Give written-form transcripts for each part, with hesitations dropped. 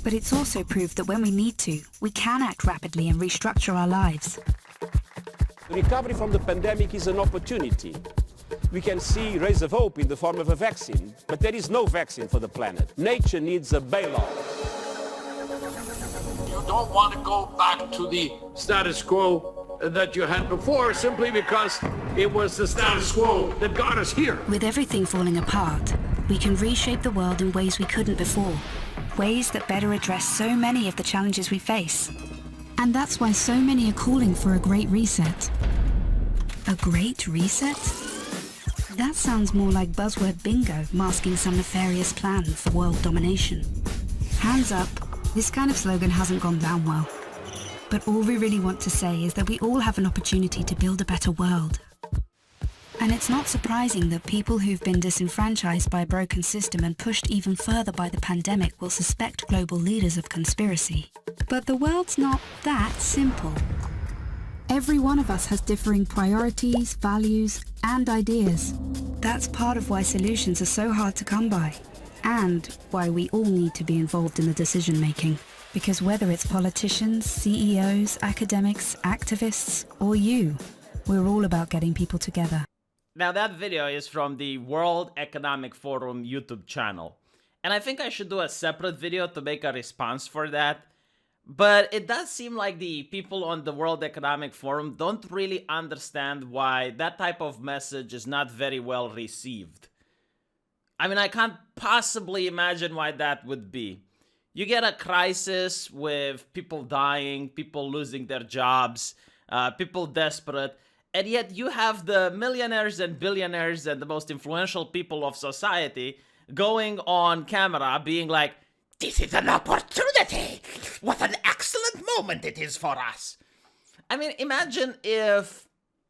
But it's also proved that when we need to, we can act rapidly and restructure our lives. The recovery from the pandemic is an opportunity. We can see rays of hope in the form of a vaccine, but there is no vaccine for the planet. Nature needs a bailout. You don't want to go back to the status quo that you had before simply because it was the status quo that got us here. With everything falling apart, we can reshape the world in ways we couldn't before. Ways that better address so many of the challenges we face. And that's why so many are calling for a great reset. A great reset? That sounds more like buzzword bingo masking some nefarious plan for world domination. Hands up, this kind of slogan hasn't gone down well. But all we really want to say is that we all have an opportunity to build a better world. And it's not surprising that people who've been disenfranchised by a broken system and pushed even further by the pandemic will suspect global leaders of conspiracy. But the world's not that simple. Every one of us has differing priorities, values, and ideas. That's part of why solutions are so hard to come by, and why we all need to be involved in the decision-making. Because whether it's politicians, CEOs, academics, activists, or you, we're all about getting people together. Now that video is from the World Economic Forum YouTube channel. And I think I should do a separate video to make a response for that. But it does seem like the people on the World Economic Forum don't really understand why that type of message is not very well received. I mean, I can't possibly imagine why that would be. You get a crisis with people dying, people losing their jobs, people desperate, and yet you have the millionaires and billionaires and the most influential people of society going on camera being like, "This is an opportunity! What an excellent moment it is for us!" I mean, imagine if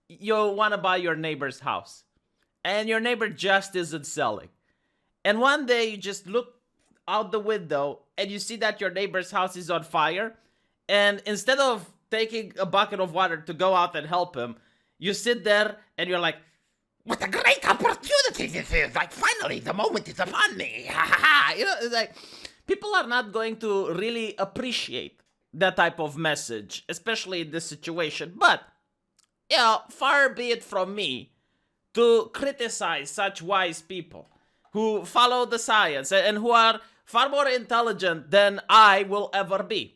you want to buy your neighbor's house and your neighbor just isn't selling. And one day you just look out the window and you see that your neighbor's house is on fire. And instead of taking a bucket of water to go out and help him, you sit there and you're like, "What a great opportunity this is! Like, finally, the moment is upon me! Ha ha ha!" You know, it's like, people are not going to really appreciate that type of message, especially in this situation. But, you know, far be it from me to criticize such wise people who follow the science and who are far more intelligent than I will ever be.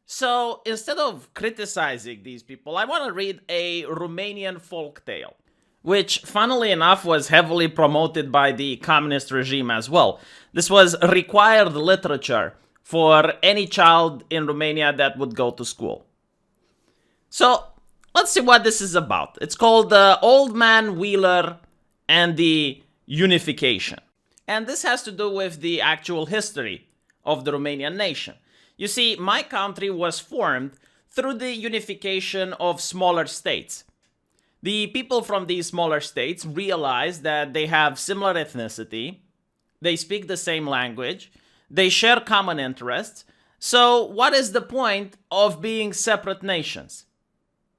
So instead of criticizing these people, I want to read a Romanian folktale, which, funnily enough, was heavily promoted by the communist regime as well. This was required literature for any child in Romania that would go to school. So, let's see what this is about. It's called The Old Man Wheeler and the Unification. And this has to do with the actual history of the Romanian nation. You see, my country was formed through the unification of smaller states. The people from these smaller states realize that they have similar ethnicity, they speak the same language, they share common interests, so what is the point of being separate nations?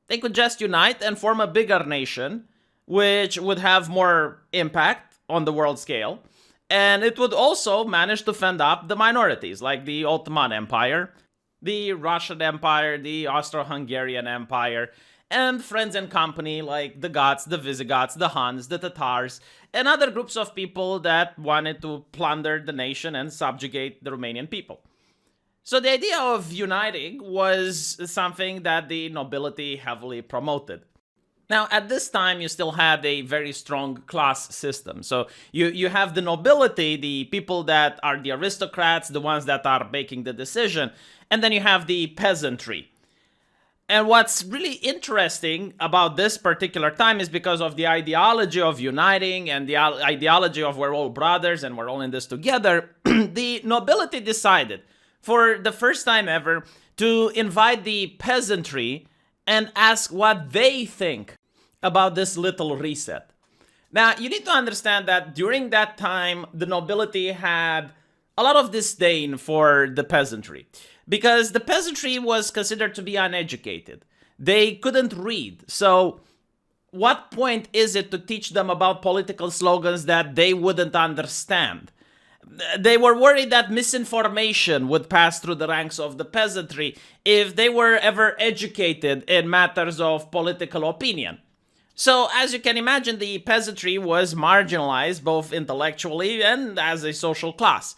They could just unite and form a bigger nation, which would have more impact on the world scale, and it would also manage to fend off the minorities, like the Ottoman Empire, the Russian Empire, the Austro-Hungarian Empire, and friends and company like the Goths, the Visigoths, the Huns, the Tatars, and other groups of people that wanted to plunder the nation and subjugate the Romanian people. So the idea of uniting was something that the nobility heavily promoted. Now, at this time, you still had a very strong class system. So you have the nobility, the people that are the aristocrats, the ones that are making the decision, and then you have the peasantry. And what's really interesting about this particular time is because of the ideology of uniting and the ideology of we're all brothers and we're all in this together, the nobility decided for the first time ever to invite the peasantry and ask what they think about this little reset. Now, you need to understand that during that time, the nobility had a lot of disdain for the peasantry, because the peasantry was considered to be uneducated. They couldn't read, so what point is it to teach them about political slogans that they wouldn't understand? They were worried that misinformation would pass through the ranks of the peasantry if they were ever educated in matters of political opinion. So, as you can imagine, the peasantry was marginalized both intellectually and as a social class.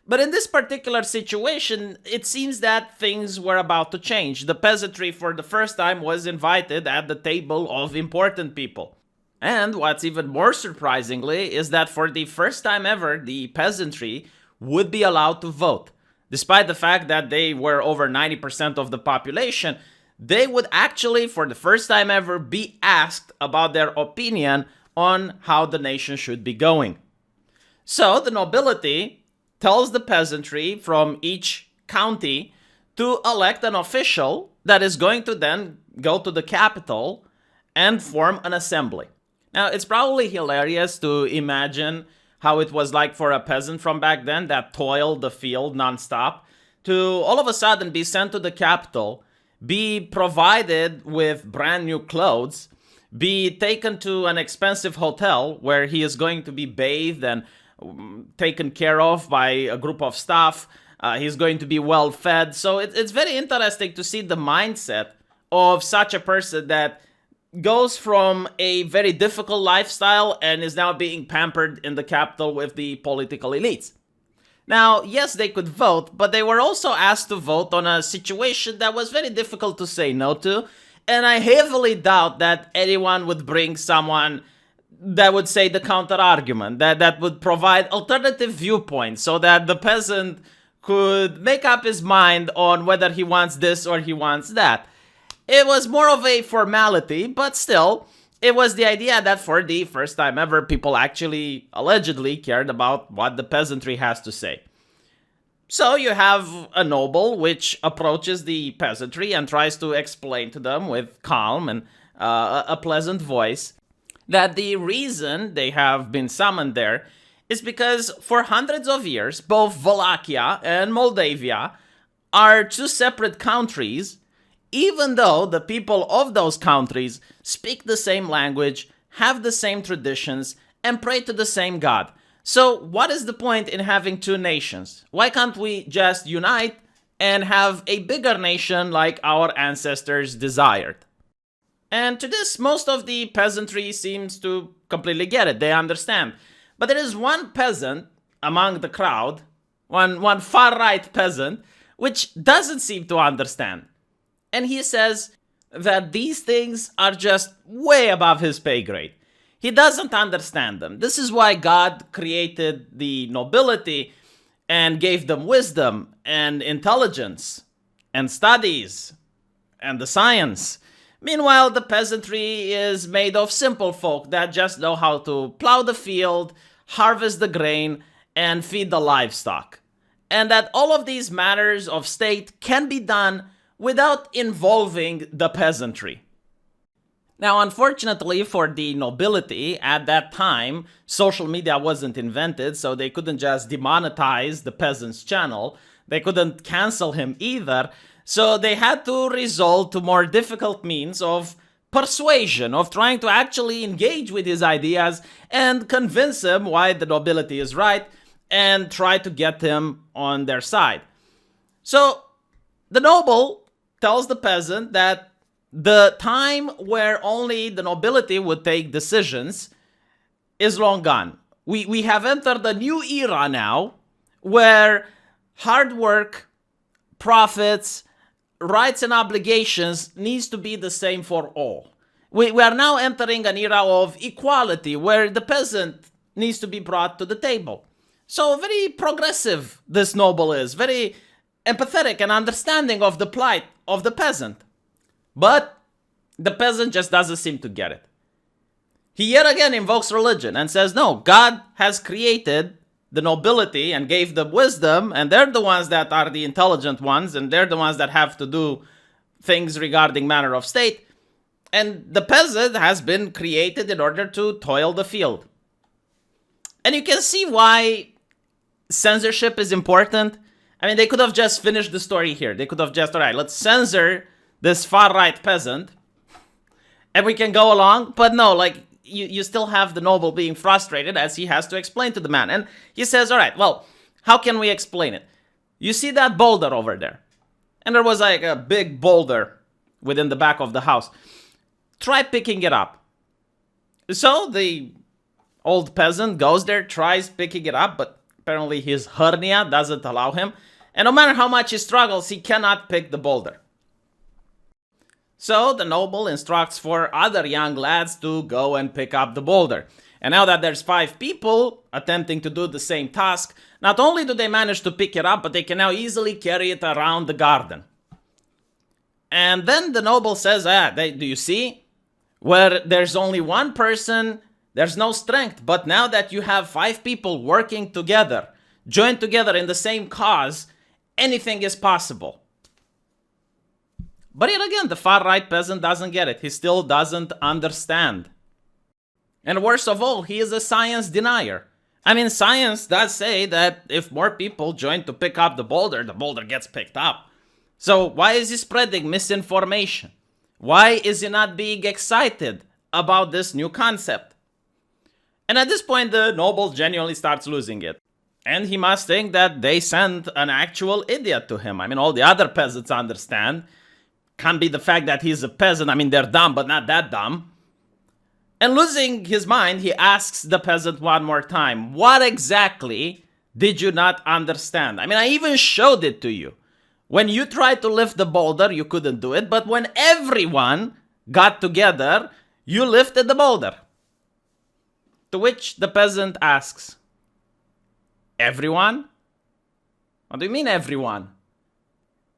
But in this particular situation, it seems that things were about to change. The peasantry, for the first time, was invited at the table of important people. And what's even more surprisingly is that for the first time ever, the peasantry would be allowed to vote. Despite the fact that they were over 90% of the population, they would actually, for the first time ever, be asked about their opinion on how the nation should be going. So the nobility tells the peasantry from each county to elect an official that is going to then go to the capital and form an assembly. Now, it's probably hilarious to imagine how it was like for a peasant from back then that toiled the field nonstop to all of a sudden be sent to the capital, be provided with brand new clothes, be taken to an expensive hotel where he is going to be bathed and taken care of by a group of staff. He's going to be well fed. So it's very interesting to see the mindset of such a person that goes from a very difficult lifestyle and is now being pampered in the capital with the political elites. Now, yes, they could vote, but they were also asked to vote on a situation that was very difficult to say no to. And I heavily doubt that anyone would bring someone that would say the counter argument, that would provide alternative viewpoints so that the peasant could make up his mind on whether he wants this or he wants that. It was more of a formality, but still, it was the idea that for the first time ever, people actually allegedly cared about what the peasantry has to say. So you have a noble which approaches the peasantry and tries to explain to them with calm and a pleasant voice that the reason they have been summoned there is because for hundreds of years, both Wallachia and Moldavia are two separate countries, even though the people of those countries speak the same language, have the same traditions, and pray to the same God. So what is the point in having two nations? Why can't we just unite and have a bigger nation like our ancestors desired? And to this, most of the peasantry seems to completely get it. They understand. But there is one peasant among the crowd, one far-right peasant, which doesn't seem to understand. And he says that these things are just way above his pay grade. He doesn't understand them. This is why God created the nobility and gave them wisdom and intelligence and studies and the science. Meanwhile, the peasantry is made of simple folk that just know how to plow the field, harvest the grain, and feed the livestock. And that all of these matters of state can be done without involving the peasantry. Now, unfortunately for the nobility, at that time, social media wasn't invented, so they couldn't just demonetize the peasant's channel. They couldn't cancel him either. So they had to resort to more difficult means of persuasion, of trying to actually engage with his ideas and convince him why the nobility is right and try to get him on their side. So the noble tells the peasant that the time where only the nobility would take decisions is long gone. We have entered a new era now where hard work, profits, rights and obligations needs to be the same for all. We are now entering an era of equality where the peasant needs to be brought to the table. So very progressive this noble is, very empathetic and understanding of the plight of the peasant. But the peasant just doesn't seem to get it. He yet again invokes religion and says, no, God has created the nobility and gave them wisdom, and they're the ones that are the intelligent ones, and they're the ones that have to do things regarding matter of state. And the peasant has been created in order to toil the field. And you can see why censorship is important. I mean, they could have just finished the story here. They could have just, all right, let's censor this far-right peasant, and we can go along. But no, you still have the noble being frustrated as he has to explain to the man. And he says, all right, well, How can we explain it? You see that boulder over there? And there was like a big boulder within the back of the house. Try picking it up. So the old peasant goes there, tries picking it up, but apparently his hernia doesn't allow him. And no matter how much he struggles, he cannot pick the boulder. So the noble instructs 4 other young lads to go and pick up the boulder. And now that there's 5 people attempting to do the same task, not only do they manage to pick it up, but they can now easily carry it around the garden. And then the noble says, do you see? Where there's only one person, there's no strength. But now that you have 5 people working together, joined together in the same cause, anything is possible. But yet again, the far-right peasant doesn't get it. He still doesn't understand. And worst of all, he is a science denier. I mean, science does say that if more people join to pick up the boulder gets picked up. So why is he spreading misinformation? Why is he not being excited about this new concept? And at this point, the noble genuinely starts losing it. And he must think that they sent an actual idiot to him. I mean, all the other peasants understand. Can't be the fact that he's a peasant. I mean, they're dumb, but not that dumb. And losing his mind, he asks the peasant one more time, what exactly did you not understand? I mean, I even showed it to you. When you tried to lift the boulder, you couldn't do it. But when everyone got together, you lifted the boulder. To which the peasant asks, everyone? What do you mean everyone?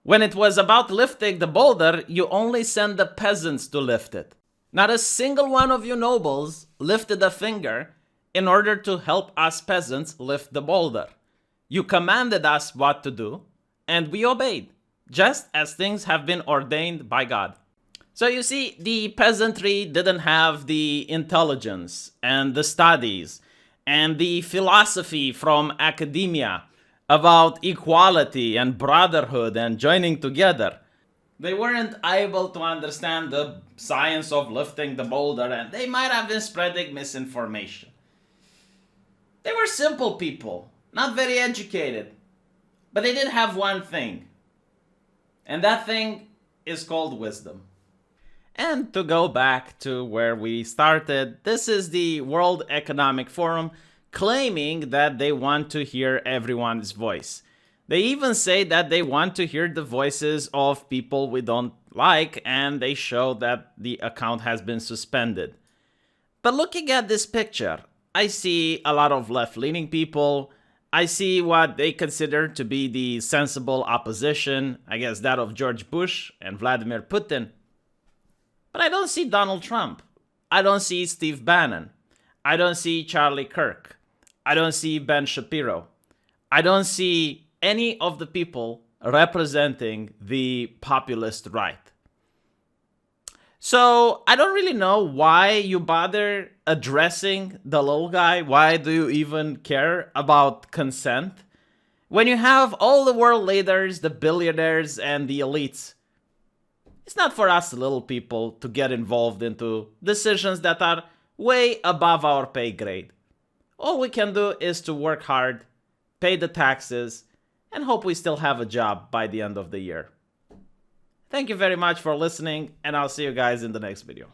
When it was about lifting the boulder, you only sent the peasants to lift it. Not a single one of you nobles lifted a finger in order to help us peasants lift the boulder. You commanded us what to do, and we obeyed, just as things have been ordained by God. So you see, the peasantry didn't have the intelligence and the studies and the philosophy from academia about equality and brotherhood and joining together. They weren't able to understand the science of lifting the boulder, and they might have been spreading misinformation. They were simple people, not very educated, but they did have one thing, and that thing is called wisdom. And to go back to where we started, this is the World Economic Forum claiming that they want to hear everyone's voice. They even say that they want to hear the voices of people we don't like, and they show that the account has been suspended. But looking at this picture, I see a lot of left-leaning people. I see what they consider to be the sensible opposition, I guess that of George Bush and Vladimir Putin. But I don't see Donald Trump. I don't see Steve Bannon. I don't see Charlie Kirk. I don't see Ben Shapiro. I don't see any of the people representing the populist right. So I don't really know why you bother addressing the little guy. Why do you even care about consent? When you have all the world leaders, the billionaires, and the elites, it's not for us little people to get involved into decisions that are way above our pay grade. All we can do is to work hard, pay the taxes, and hope we still have a job by the end of the year. Thank you very much for listening, and I'll see you guys in the next video.